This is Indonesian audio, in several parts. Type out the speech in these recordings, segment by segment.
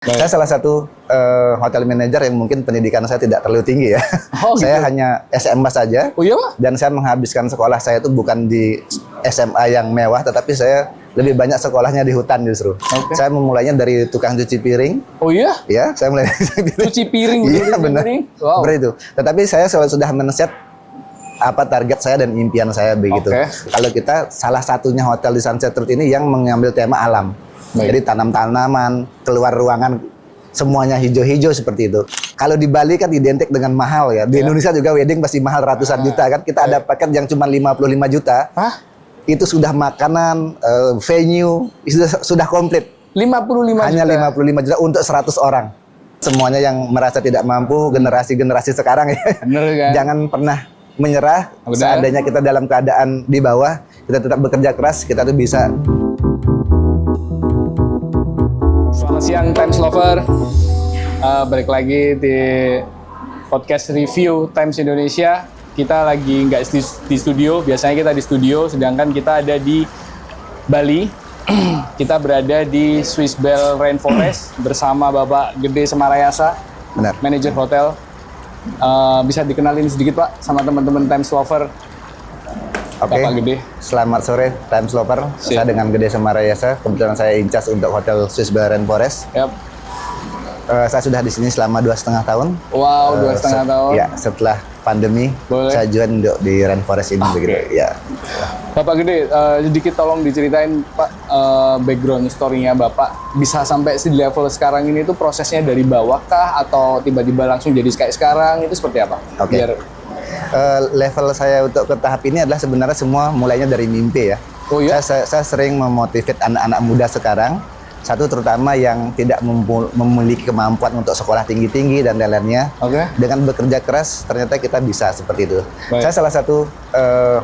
Saya salah satu hotel manager yang mungkin pendidikan saya tidak terlalu tinggi ya. Oh, gitu. Saya hanya SMA saja. Oh iya? Dan saya menghabiskan sekolah saya itu bukan di SMA yang mewah, tetapi saya lebih banyak sekolahnya di hutan justru. Okay. Saya memulainya dari tukang cuci piring. Oh iya? Ya, saya mulai Cuci piring. Iya benar. Wow. Seperti itu. Tetapi saya sudah men-set apa target saya dan impian saya begitu. Okay. Kalau kita salah satunya hotel di Sunset Road ini yang mengambil tema alam. Baik. Jadi tanam-tanaman, keluar ruangan semuanya hijau-hijau seperti itu. Kalau di Bali kan identik dengan mahal ya. Di Indonesia juga wedding pasti mahal ratusan juta kan. Kita ada paket yang cuma 55 juta. Hah? Itu sudah makanan, venue, sudah komplit. 55 Hanya juta. 55 juta untuk 100 orang. Semuanya yang merasa tidak mampu, generasi-generasi sekarang ya. Bener kan? Jangan pernah menyerah. Bener. Seandainya kita dalam keadaan di bawah, kita tetap bekerja keras, kita tuh bisa. Selamat siang Times Lover. Balik lagi di podcast review Times Indonesia. Kita lagi nggak di studio, biasanya kita di studio, sedangkan kita ada di Bali. Kita berada di Swiss Bell Rainforest bersama Bapak Gede Semarayasa, Benar. manajer hotel. Bisa dikenalin sedikit Pak sama teman-teman Times Lover. Oke. Bapak Gede. Selamat sore Times Lover. Sip. Saya dengan Gede Semarayasa. Kebetulan saya in charge untuk hotel Swiss Bell Rainforest. Yap. Saya sudah di sini selama 2,5 tahun. Wow, 2,5 tahun. Ya, setelah pandemi, Boleh. saya join untuk di Rainforest ini begitu. Ya. Bapak Gede, sedikit tolong diceritain Pak background story-nya Bapak bisa sampai di level sekarang ini tuh prosesnya dari bawah kah atau tiba-tiba langsung jadi kayak sekarang itu seperti apa? Oke. Biar Level saya untuk ke tahap ini adalah sebenarnya semua mulainya dari mimpi ya. Oh iya? Saya sering memotivate anak-anak muda sekarang. Satu terutama yang tidak memiliki kemampuan untuk sekolah tinggi-tinggi dan lain-lainnya. Oke. Dengan bekerja keras ternyata kita bisa seperti itu. Baik. Saya salah satu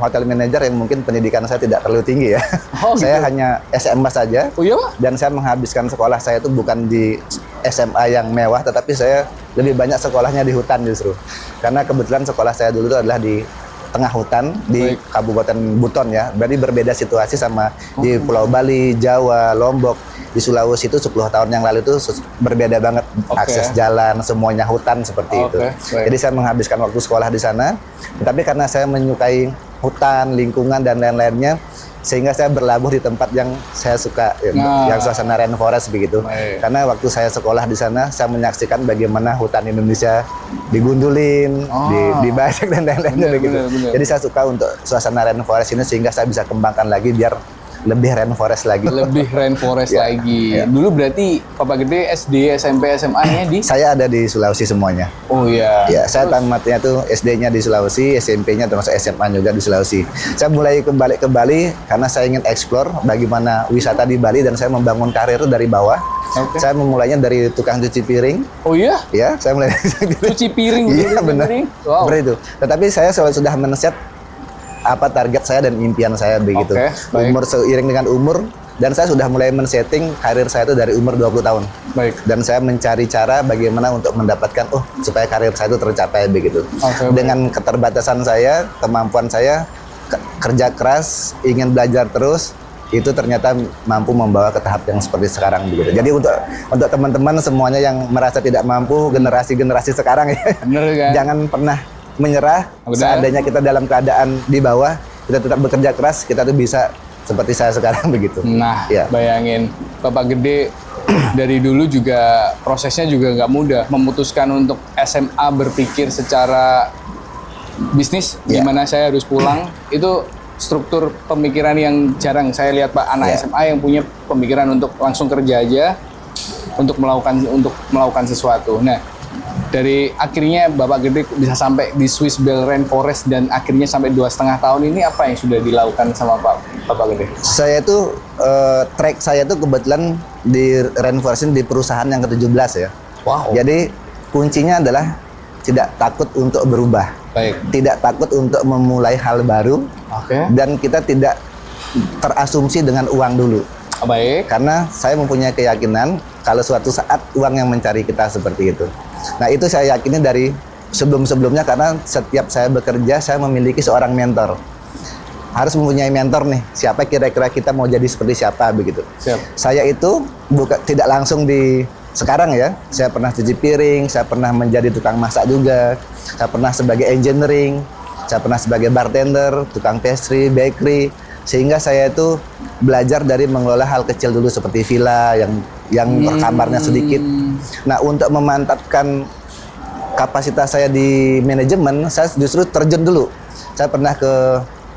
hotel manager yang mungkin pendidikan saya tidak terlalu tinggi ya. Oh, Saya gitu. hanya SMA saja. Oh iya Pak? Dan saya menghabiskan sekolah saya itu bukan di SMA yang mewah, tetapi saya lebih banyak sekolahnya di hutan justru. Karena kebetulan sekolah saya dulu itu adalah di tengah hutan di Baik. Kabupaten Buton ya. Berarti berbeda situasi sama di Pulau Bali, Jawa, Lombok. Di Sulawesi itu 10 tahun yang lalu itu berbeda banget. Oke. Akses jalan, semuanya hutan seperti itu. Oke, baik. Jadi saya menghabiskan waktu sekolah di sana. Tetapi karena saya menyukai hutan, lingkungan, dan lain-lainnya, sehingga saya berlabuh di tempat yang saya suka, Nah. yang suasana rainforest begitu. Baik. Karena waktu saya sekolah di sana, saya menyaksikan bagaimana hutan Indonesia digundulin, dibajak dan lain-lainnya Bener, begitu. bener. Jadi saya suka untuk suasana rainforest ini sehingga saya bisa kembangkan lagi biar lebih rainforest lagi. Lebih rainforest Ya, lagi. ya. Dulu berarti Bapak Gede SD, SMP, SMA-nya di? Saya ada di Sulawesi semuanya. Oh iya. Ya, saya tamatnya tuh SD-nya di Sulawesi, SMP-nya termasuk SMA juga di Sulawesi. Saya mulai kembali ke Bali karena saya ingin explore bagaimana wisata di Bali dan saya membangun karir dari bawah. Oke. Saya memulainya dari tukang cuci piring. Oh iya? Ya, saya mulai Cuci piring. Iya, cuci benar. piring. Wow. Seperti itu. Tetapi saya sudah men-set apa target saya dan impian saya begitu. Oke, baik. Umur seiring dengan umur dan saya sudah mulai men-setting karir saya itu dari umur 20 tahun. Baik. Dan saya mencari cara bagaimana untuk mendapatkan supaya karir saya itu tercapai begitu. Oke, Dengan keterbatasan saya, kemampuan saya, kerja keras, ingin belajar terus, itu ternyata mampu membawa ke tahap yang seperti sekarang begitu. Jadi untuk teman-teman semuanya yang merasa tidak mampu, generasi-generasi sekarang ya, Bener kan? jangan pernah menyerah. Benar. Seandainya kita dalam keadaan di bawah, kita tetap bekerja keras, kita tuh bisa seperti saya sekarang begitu. Nah, Ya. bayangin Bapak Gede dari dulu juga prosesnya juga nggak mudah. Memutuskan untuk SMA berpikir secara bisnis, Ya. gimana saya harus pulang, itu struktur pemikiran yang jarang saya lihat Pak anak Ya. SMA yang punya pemikiran untuk langsung kerja aja, untuk melakukan sesuatu. Nah, dari akhirnya Bapak Gede bisa sampai di Swiss Bell Rainforest dan akhirnya sampai 2,5 tahun ini apa yang sudah dilakukan sama Bapak Gede? Saya tuh track saya tuh kebetulan di Rainforest ini di perusahaan yang ke-17 ya. Wow. Jadi kuncinya adalah tidak takut untuk berubah, Baik. tidak takut untuk memulai hal baru, Oke. dan kita tidak terasumsi dengan uang dulu. Baik. Karena saya mempunyai keyakinan kalau suatu saat uang yang mencari kita seperti itu. Nah itu saya yakini dari sebelum-sebelumnya karena setiap saya bekerja saya memiliki seorang mentor. Harus mempunyai mentor nih, siapa kira-kira kita mau jadi seperti siapa begitu. Siap. Saya itu tidak langsung sekarang ya, saya pernah cuci piring, saya pernah menjadi tukang masak juga, saya pernah sebagai engineering, saya pernah sebagai bartender, tukang pastry, bakery, sehingga saya itu belajar dari mengelola hal kecil dulu seperti villa yang kamarnya sedikit. Nah, untuk memantapkan kapasitas saya di manajemen, saya justru terjun dulu. Saya pernah ke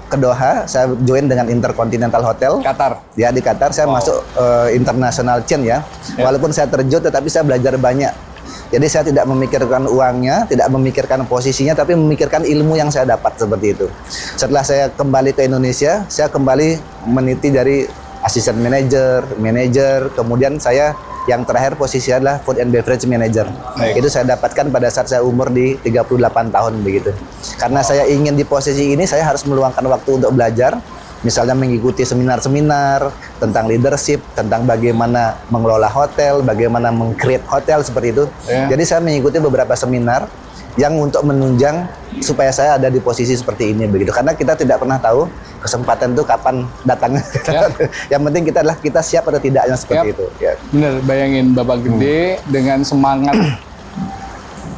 Doha, saya join dengan Intercontinental Hotel. Qatar. Ya, di Qatar saya masuk international chain ya. Walaupun saya terjun, tetapi saya belajar banyak. Jadi saya tidak memikirkan uangnya, tidak memikirkan posisinya, tapi memikirkan ilmu yang saya dapat seperti itu. Setelah saya kembali ke Indonesia, saya kembali meniti dari assistant manager, kemudian saya yang terakhir posisi adalah food and beverage manager. Baik. Itu saya dapatkan pada saat saya umur di 38 tahun begitu. Karena saya ingin di posisi ini, saya harus meluangkan waktu untuk belajar. Misalnya mengikuti seminar-seminar tentang leadership, tentang bagaimana mengelola hotel, bagaimana meng-create hotel seperti itu. Jadi saya mengikuti beberapa seminar yang untuk menunjang supaya saya ada di posisi seperti ini begitu. Karena kita tidak pernah tahu kesempatan itu kapan datangnya. Yang penting kita siap atau tidaknya seperti itu. Ya. Bener, bayangin Bapak Gede dengan semangat.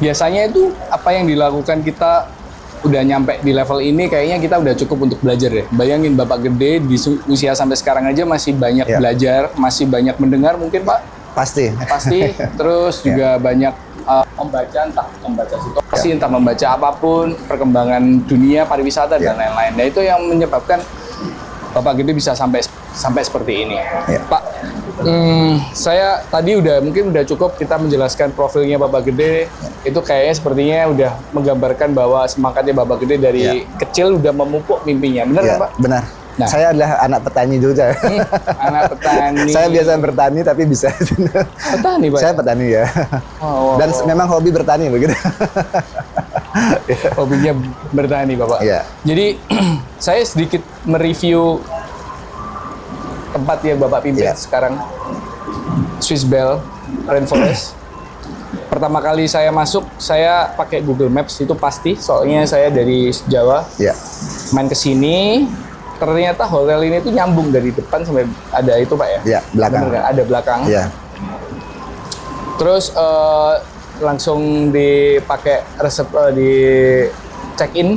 Biasanya itu apa yang dilakukan kita udah nyampe di level ini, kayaknya kita udah cukup untuk belajar deh. Bayangin Bapak Gede di usia sampai sekarang aja masih banyak belajar, masih banyak mendengar mungkin Pak? Pasti. Terus juga banyak membaca, entah membaca situasi, entah membaca apapun, perkembangan dunia, pariwisata, dan lain-lain. Nah itu yang menyebabkan Bapak Gede bisa sampai seperti ini. Pak, saya tadi mungkin udah cukup kita menjelaskan profilnya Bapak Gede. Itu kayaknya sepertinya udah menggambarkan bahwa semangatnya Bapak Gede dari kecil udah memupuk mimpinya. Benar kan Pak? Benar. Nah. Saya adalah anak petani juga. Anak petani. Saya biasa bertani tapi bisa. Petani Pak? Saya petani ya. Dan memang hobi bertani begitu. Hobinya bertani Bapak. Iya. Jadi saya sedikit mereview tempat yang Bapak pimpin sekarang, Swiss Bell Rainforest. Pertama kali saya masuk, saya pakai Google Maps itu pasti, soalnya saya dari Jawa. Main ke sini, ternyata hotel ini tuh nyambung dari depan sampai ada itu Pak ya? Iya, belakang. Bener kan? Ada belakang. Iya. Terus langsung dipakai resep di check in,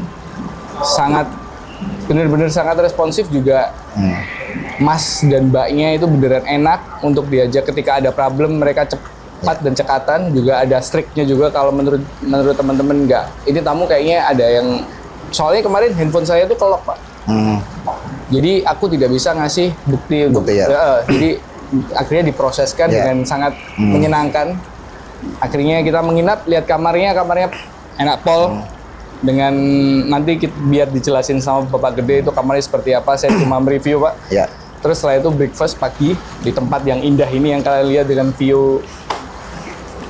bener-bener sangat responsif juga. Mas dan mbaknya itu beneran enak untuk diajak ketika ada problem, mereka cepat dan cekatan. Juga ada striknya juga kalau menurut teman-teman enggak. Ini tamu kayaknya ada yang, soalnya kemarin handphone saya tuh kelok Pak. Jadi aku tidak bisa ngasih bukti jadi akhirnya diproseskan dengan sangat menyenangkan. Akhirnya kita menginap, lihat kamarnya enak pol. Dengan nanti biar dijelasin sama Bapak Gede itu kamarnya seperti apa, saya cuma mereview Pak. Terus setelah itu breakfast pagi di tempat yang indah ini yang kalian lihat dengan view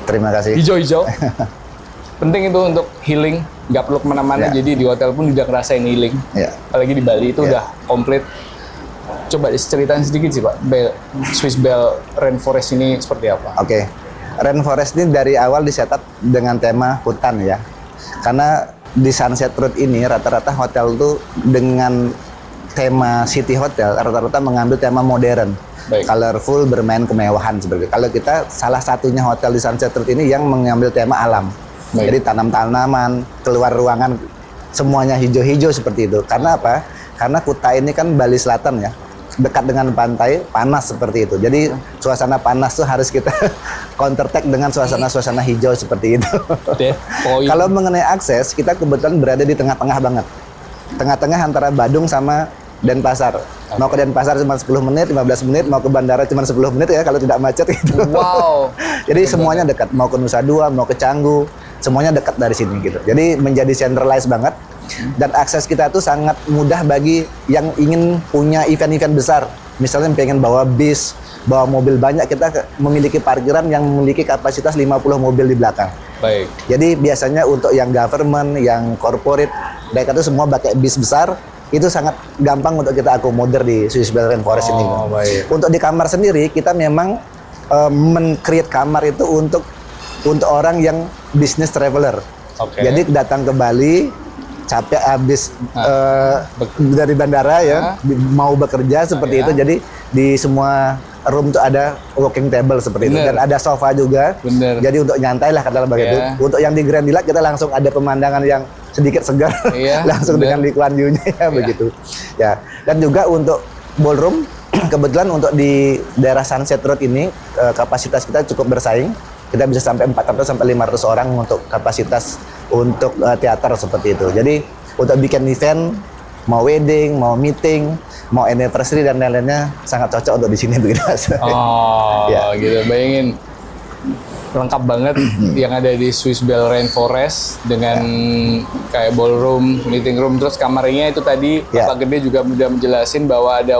Terima kasih. hijau-hijau. Penting itu untuk healing, nggak perlu kemana-mana. Jadi di hotel pun udah ngerasain healing. Apalagi di Bali itu udah komplit. Coba diceritain sedikit sih Pak, Swiss Bell Rainforest ini seperti apa? Oke. Rainforest ini dari awal disetup dengan tema hutan ya. Karena di Sunset Road ini rata-rata hotel tuh dengan tema city hotel rata-rata mengambil tema modern, colorful, bermain kemewahan seperti itu. Kalau kita salah satunya hotel di Sunset Road ini yang mengambil tema alam. Jadi tanam-tanaman, keluar ruangan semuanya hijau-hijau seperti itu. Karena apa? Karena Kuta ini kan Bali Selatan ya, dekat dengan pantai, panas seperti itu. Jadi suasana panas tuh harus kita counter-attack dengan suasana-suasana hijau seperti itu. Kalau mengenai akses, kita kebetulan berada di tengah-tengah banget. Tengah-tengah antara Badung sama Denpasar. Mau ke Denpasar cuma 10 menit, 15 menit, mau ke bandara cuma 10 menit ya kalau tidak macet gitu. Wow. Jadi semuanya dekat, mau ke Nusa Dua, mau ke Canggu, semuanya dekat dari sini gitu. Jadi menjadi centralized banget. Dan akses kita tuh sangat mudah bagi yang ingin punya event-event besar. Misalnya pengen bawa bis, bawa mobil banyak, kita memiliki parkiran yang memiliki kapasitas 50 mobil di belakang. Baik. Jadi biasanya untuk yang government, yang corporate, mereka tuh semua pakai bis besar. Itu sangat gampang untuk kita akomodir di Swiss Bell Rainforest ini. Baik. Untuk di kamar sendiri, kita memang men-create kamar itu untuk orang yang business traveler. Jadi datang ke Bali, capek habis dari bandara ya, mau bekerja seperti itu. Jadi di semua room tuh ada walking table seperti itu, Bener. dan ada sofa juga. Bener. Jadi untuk nyantai lah katakanlah begitu. Iya. Untuk yang di Grand Deluxe kita langsung ada pemandangan yang sedikit segar, Iya, langsung bener. dengan Lee Kuan Yew-nya ya begitu. Ya, dan juga untuk ballroom kebetulan untuk di daerah Sunset Road ini kapasitas kita cukup bersaing. Kita bisa sampai 400 sampai 500 orang untuk kapasitas untuk teater seperti itu. Jadi untuk bikin event, mau wedding, mau meeting, mau anniversary dan lain-lainnya sangat cocok untuk di sini begitu. Oh, Ya. gitu. Bayangin lengkap banget yang ada di Swiss Bell Rainforest dengan kayak ballroom, meeting room, terus kamarnya itu tadi Ya. Bapak Gede juga udah menjelasin bahwa ada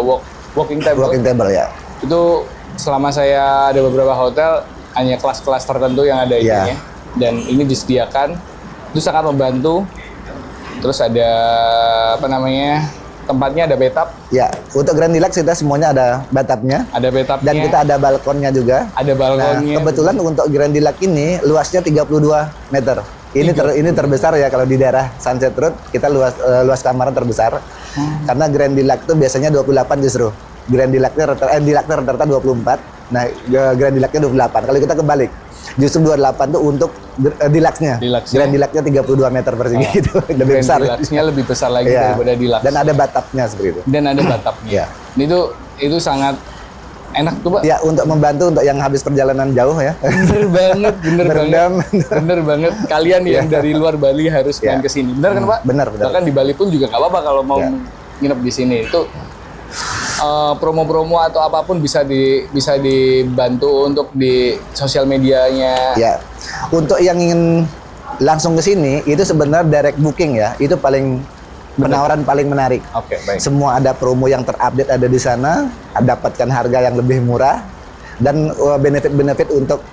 walking table. Walking table ya. Itu selama saya ada beberapa hotel hanya kelas-kelas tertentu yang ada Ya. ininya, dan ini disediakan, itu sangat membantu. Terus ada apa namanya, tempatnya ada bathtub, Ya, untuk Grand Deluxe kita semuanya ada bathtubnya ada bathtubnya, dan kita ada balkonnya juga. ada Nah, balkonnya. kebetulan untuk Grand Deluxe ini luasnya 32 meter. Ini terbesar ya kalau di daerah Sunset Road, kita luas kamar terbesar. Karena Grand Deluxe itu biasanya 28 justru. Grand Deluxe-nya rata-rata 24. Nah, Grand Deluxe-nya 28. Kalau kita kebalik, justru 28 tuh untuk Deluxe-nya. Deluxe-nya. Grand Deluxe-nya 32 meter persegi gitu. Lebih Grand besar. Deluxe-nya lebih besar lagi Iya. daripada Deluxe. Dan ada bathtubnya seperti itu. Dan ada bathtubnya. Iya. Itu sangat enak tuh, Pak. Ya, untuk membantu untuk yang habis perjalanan jauh ya. Bener banget, bener Berendam. banget. Bener banget. Kalian yang dari luar Bali harus main Iya. ke sini. Bener kan, Pak? Bener. Bahkan di Bali pun juga nggak apa-apa kalau mau Iya. nginep di sini. Itu promo-promo atau apapun bisa dibantu untuk di sosial medianya. Ya, untuk yang ingin langsung ke sini itu sebenarnya direct booking ya. Itu penawaran paling menarik. Oke, baik. Semua ada promo yang terupdate ada di sana, dapatkan harga yang lebih murah dan benefit-benefit untuk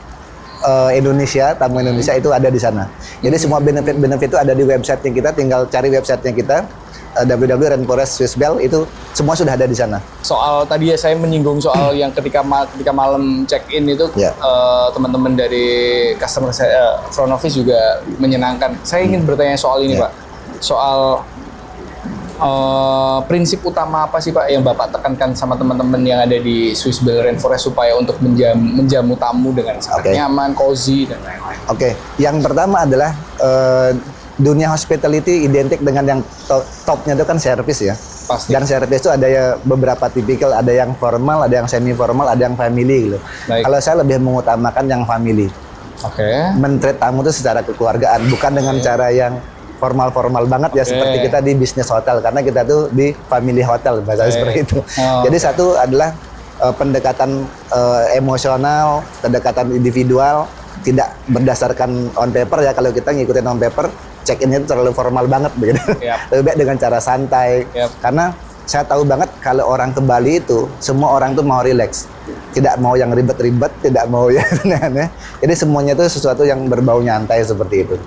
Indonesia, tamu Indonesia itu ada di sana. Jadi semua benefit-benefit itu ada di website kita, tinggal cari websitenya kita www.rainforest Swiss Bell, itu semua sudah ada di sana. Soal tadi ya saya menyinggung soal yang ketika malam check in itu Ya. teman-teman dari customer saya front office juga menyenangkan. Saya ingin bertanya soal ini, Ya. Pak. Soal prinsip utama apa sih, Pak, yang Bapak tekankan sama teman-teman yang ada di Swiss Bell Rainforest supaya untuk menjamu tamu dengan sangat Oke. nyaman, cozy dan lain-lain. Oke, yang pertama adalah dunia hospitality identik dengan yang topnya itu kan service ya. Pasti. Dan service itu ada ya beberapa tipikal, ada yang formal, ada yang semi formal, ada yang family gitu. Baik. Kalau saya lebih mengutamakan yang family. Oke. Men-treat tamu itu secara kekeluargaan, bukan dengan cara yang formal-formal banget ya Oke. seperti kita di bisnis hotel, karena kita tuh di family hotel bahasa Oke. seperti itu. Oh, Jadi oke. satu adalah pendekatan emosional, pendekatan individual, tidak berdasarkan on paper ya. Kalau kita ngikutin on paper, check-in itu terlalu formal banget begitu. Yap. Lebih baik dengan cara santai. Yap. Karena saya tahu banget kalau orang ke Bali itu semua orang tuh mau relax, tidak mau yang ribet-ribet, tidak mau yang aneh-aneh. Jadi semuanya itu sesuatu yang berbau nyantai seperti itu.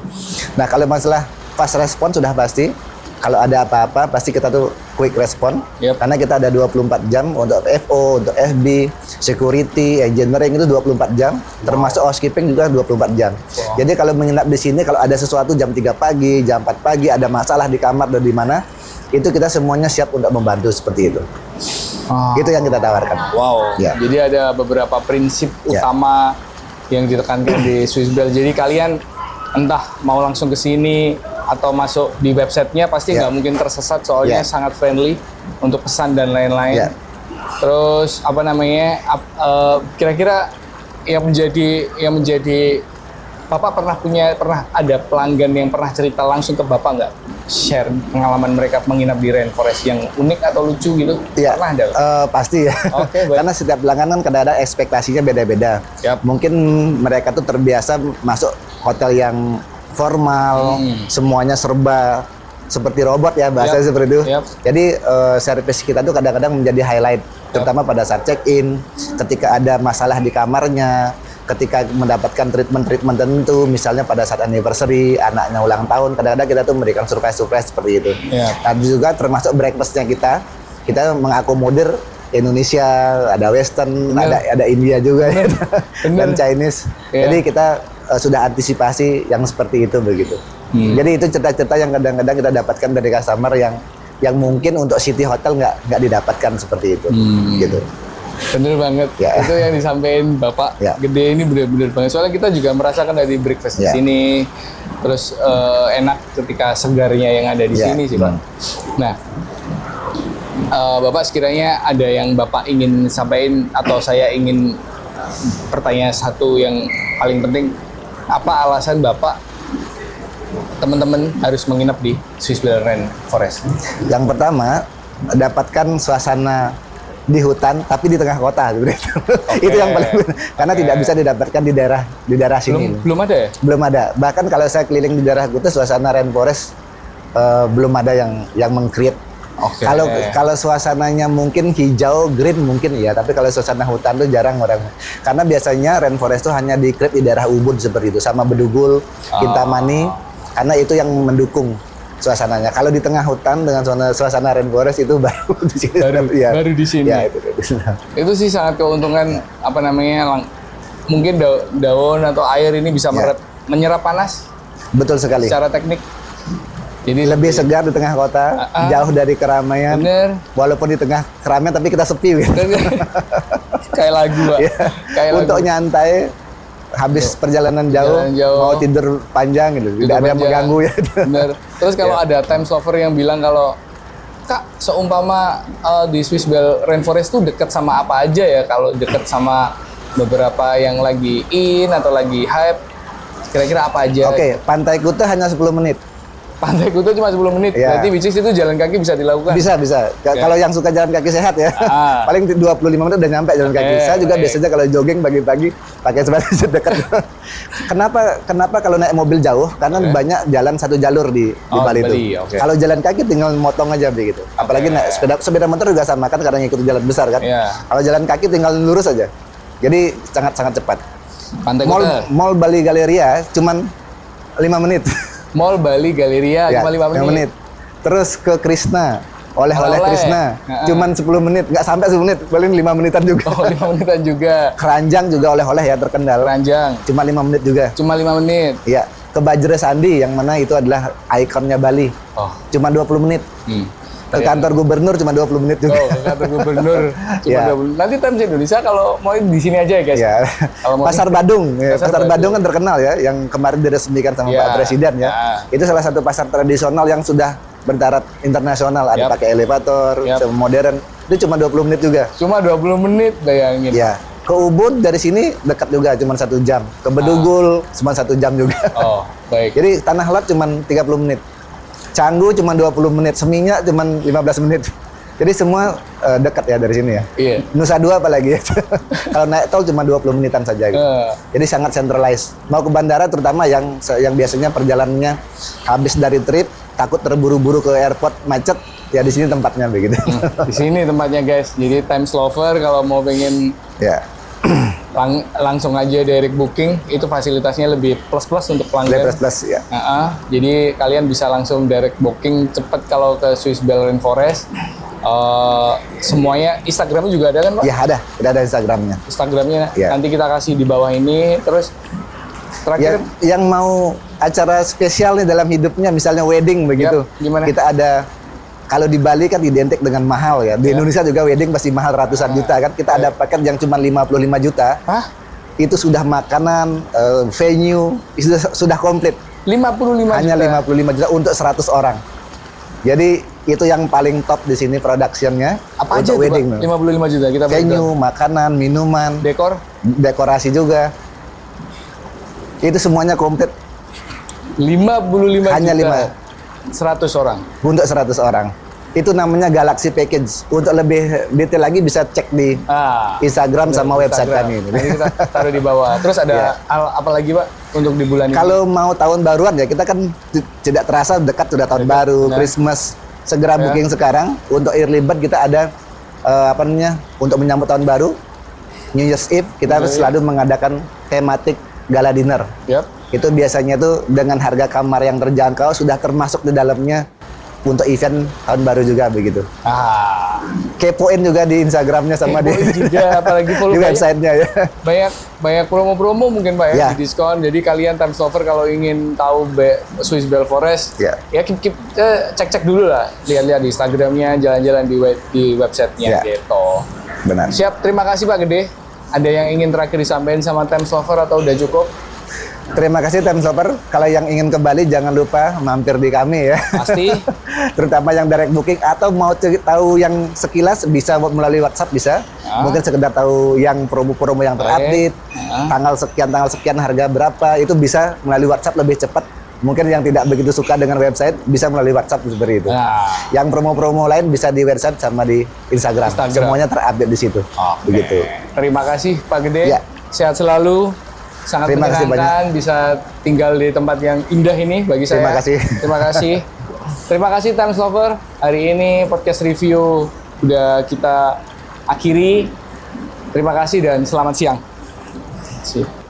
Nah, kalau masalah fast response sudah pasti. Kalau ada apa-apa pasti kita tuh quick respon. Yap. Karena kita ada 24 jam untuk FO, untuk FB, security, engineering itu 24 jam, termasuk housekeeping juga 24 jam. Wow. Jadi kalau menginap di sini kalau ada sesuatu jam 3 pagi, jam 4 pagi, ada masalah di kamar atau di mana, itu kita semuanya siap untuk membantu seperti itu. Ah. Itu yang kita tawarkan. Wow. Ya. Jadi ada beberapa prinsip Ya. utama yang ditekankan di Swiss Bell. Jadi kalian entah mau langsung ke sini atau masuk di websitenya pasti Ya. nggak mungkin tersesat soalnya Ya. sangat friendly untuk pesan dan lain-lain. Ya. Terus apa namanya? Kira-kira yang menjadi Bapak pernah ada pelanggan yang pernah cerita langsung ke Bapak nggak? Share pengalaman mereka menginap di Rainforest yang unik atau lucu gitu? Iya, Pernah ada? pasti ya. Oke, baik. Karena setiap pelanggan kan kadang-kadang ekspektasinya beda-beda. Yap. Mungkin mereka tuh terbiasa masuk hotel yang formal, semuanya serba seperti robot ya bahasa Yap. seperti itu. Yap. Jadi servis kita tuh kadang-kadang menjadi highlight, terutama pada saat check-in, ketika ada masalah di kamarnya, ketika mendapatkan treatment tertentu, misalnya pada saat anniversary, anaknya ulang tahun, kadang-kadang kita tuh memberikan surprise surprise seperti itu. Iya. Dan juga termasuk breakfastnya kita mengakomodir Indonesia, ada Western, Bener. ada India juga ya, Bener. dan Chinese. Iya. Jadi kita sudah antisipasi yang seperti itu begitu. Jadi itu cerita-cerita yang kadang-kadang kita dapatkan dari customer yang mungkin untuk city hotel nggak didapatkan seperti itu, gitu. Bener banget. Ya. Itu yang disampaikan Bapak Ya. gede ini bener-bener banget. Soalnya kita juga merasakan dari breakfast di Ya. sini. Terus enak ketika segarnya yang ada di Ya. sini sih Pak. Nah, Bapak sekiranya ada yang Bapak ingin sampaikan atau saya ingin pertanyaan satu yang paling penting. Apa alasan Bapak teman-teman harus menginap di Swiss Bell Rainforest? Yang pertama, dapatkan suasana di hutan tapi di tengah kota sebenarnya. Itu yang paling karena tidak bisa didapatkan di daerah sini. Belum ada ya? Belum ada. Bahkan kalau saya keliling di daerah Kuta, suasana rainforest belum ada yang meng-create. Oke. Kalau suasananya mungkin hijau, green mungkin ya, tapi kalau suasana hutan tuh jarang orang. Karena biasanya rainforest tuh hanya di-create di daerah Ubud seperti itu, sama Bedugul, Kintamani, karena itu yang mendukung suasananya. Kalau di tengah hutan dengan suasana rainforest itu baru di sini. Baru di sini. Ya, itu. Itu sih sangat keuntungan apa namanya mungkin daun atau air ini bisa menyerap panas Betul sekali. secara teknik. Jadi Lebih segar di tengah kota, jauh dari keramaian. bener. Walaupun di tengah keramaian tapi kita sepi gitu. Kayak lagu, Pak. Iya. Kayak Untuk lagu. nyantai habis perjalanan jauh, mau tidur panjang gitu, tidak ada yang mengganggu ya. Bener. Terus kalau ada time lover yang bilang kalau Kak, seumpama di Swiss Bell Rainforest tuh dekat sama apa aja ya? Kalau dekat sama beberapa yang lagi in atau lagi hype, kira-kira apa aja? Oke, Pantai Kuta hanya 10 menit. Pantai Kuta cuma 10 menit, Iya. berarti which is itu jalan kaki bisa dilakukan? Bisa. Kalau yang suka jalan kaki sehat ya, paling 25 menit udah nyampe jalan kaki. Saya juga biasanya kalau jogging pagi-pagi pakai sepatu dekat. Kenapa kalau naik mobil jauh? Karena banyak jalan satu jalur di Bali itu. Oke. Kalau jalan kaki tinggal motong aja begitu. Apalagi naik sepeda motor juga sama kan karena ngikut jalan besar kan. Iya. Kalau jalan kaki tinggal lurus aja. Jadi sangat cepat. Pantai Kuta. Mall Bali Galeria cuman 5 menit. Mall Bali Galeria Ya, cuma 5 menit. Terus ke Krishna, oleh-oleh Oleh-oleh. Krishna, Heeh. cuman 10 menit, nggak sampai 10 menit, paling 5 menitan juga. Oh, 5 menitan juga. Keranjang juga oleh-oleh ya terkendal, Ranjang cuma 5 menit juga. cuma 5 menit. Iya, ke Bajra Sandi yang mana itu adalah ikonnya Bali, Oh. cuma 20 menit. Ke kantor gubernur cuma 20 menit juga. Oh, ke kantor gubernur cuma Ya. 20. Nanti Times Indonesia kalau mau di sini aja ya, guys. Ya. Kalau mau Pasar Badung, ya. Pasar Pasar Badung. Badung kan terkenal ya, yang kemarin diresmikan sama Ya. Pak Presiden ya. Itu salah satu pasar tradisional yang sudah bertaraf internasional, ada Yap. pakai elevator, Yap. modern. Itu cuma 20 menit juga. Cuma 20 menit bayangin. Ya. Ke Ubud dari sini dekat juga, cuma 1 jam. Ke Bedugul cuma 1 jam juga. Oh, baik. Jadi Tanah Lot cuma 30 menit. Canggu cuma 20 menit, Seminyak cuma 15 menit. Jadi semua dekat ya dari sini ya. Iya. Nusa Dua apalagi ya. Kalau naik tol cuma 20 menitan saja gitu. Jadi sangat centralized. Mau ke bandara terutama yang biasanya perjalanannya habis dari trip, takut terburu-buru ke airport macet, ya di sini tempatnya begitu. Di sini tempatnya, guys. Jadi Times Lover kalau mau pengen Ya. langsung aja direct booking, itu fasilitasnya lebih plus-plus untuk pelanggan. Plus ya. Jadi kalian bisa langsung direct booking cepet kalau ke Swiss Bell Rainforest. Semuanya Instagramnya juga ada kan, Pak? Ya ada Instagramnya. Instagramnya Ya. nanti kita kasih di bawah ini. Terus terakhir Yang mau acara spesial nih dalam hidupnya, misalnya wedding begitu. gimana? Kita ada, kalau di Bali kan identik dengan mahal ya. Di Indonesia juga wedding pasti mahal ratusan juta kan. Kita ada paket yang cuma 55 juta. Hah? Itu sudah makanan, venue, sudah komplit. 55 Hanya juta. 55 juta untuk 100 orang. Jadi itu yang paling top di sini productionnya. Apa aja untuk tuh, wedding. Pak? 55 juta kita Venue, makanan, minuman, dekor dekorasi juga. Itu semuanya komplit 55 Hanya juta. 100 orang. untuk 100 orang. Itu namanya Galaxy Package. Untuk lebih detail lagi bisa cek di Instagram sama website kami ini. Nanti kita taruh di bawah. Terus ada apa lagi, Pak, untuk di bulan ini? Kalau mau tahun baruan ya, kita kan tidak terasa dekat sudah tahun baru, benar. Christmas. Segera booking sekarang. Untuk early bird kita ada untuk menyambut tahun baru, New Year's Eve, kita selalu mengadakan tematik gala dinner. Yap. Itu biasanya tuh dengan harga kamar yang terjangkau, sudah termasuk di dalamnya untuk event tahun baru juga begitu. Kepoin juga di Instagramnya sama di juga, apalagi follow di websitenya ya. banyak promo-promo mungkin, Pak, ya, Ya. di diskon. Jadi kalian Times Lover kalau ingin tahu Swiss Bell Forest, Ya. cek-cek dulu lah, lihat-lihat di Instagramnya, jalan-jalan di websitenya Ya. gitu. Benar. Siap, terima kasih Pak Gede. Ada yang ingin terakhir disampaikan sama Time Lover atau udah cukup? Terima kasih Time Lover. Kalau yang ingin ke Bali jangan lupa mampir di kami ya. Pasti. Terutama yang direct booking atau mau tahu yang sekilas bisa melalui WhatsApp bisa. Mungkin sekedar tahu yang promo-promo yang terupdate, tanggal sekian harga berapa, itu bisa melalui WhatsApp lebih cepat. Mungkin yang tidak begitu suka dengan website bisa melalui WhatsApp seperti itu. Yang promo-promo lain bisa di website sama di Instagram. Semuanya terupdate di situ. Begitu. Terima kasih Pak Gede. Ya. Sehat selalu. Sangat Terima kasih menyenangkan bisa tinggal di tempat yang indah ini bagi saya. Terima kasih. Terima kasih. Terima kasih Time Lover. Hari ini podcast review udah kita akhiri. Terima kasih dan selamat siang. Sip.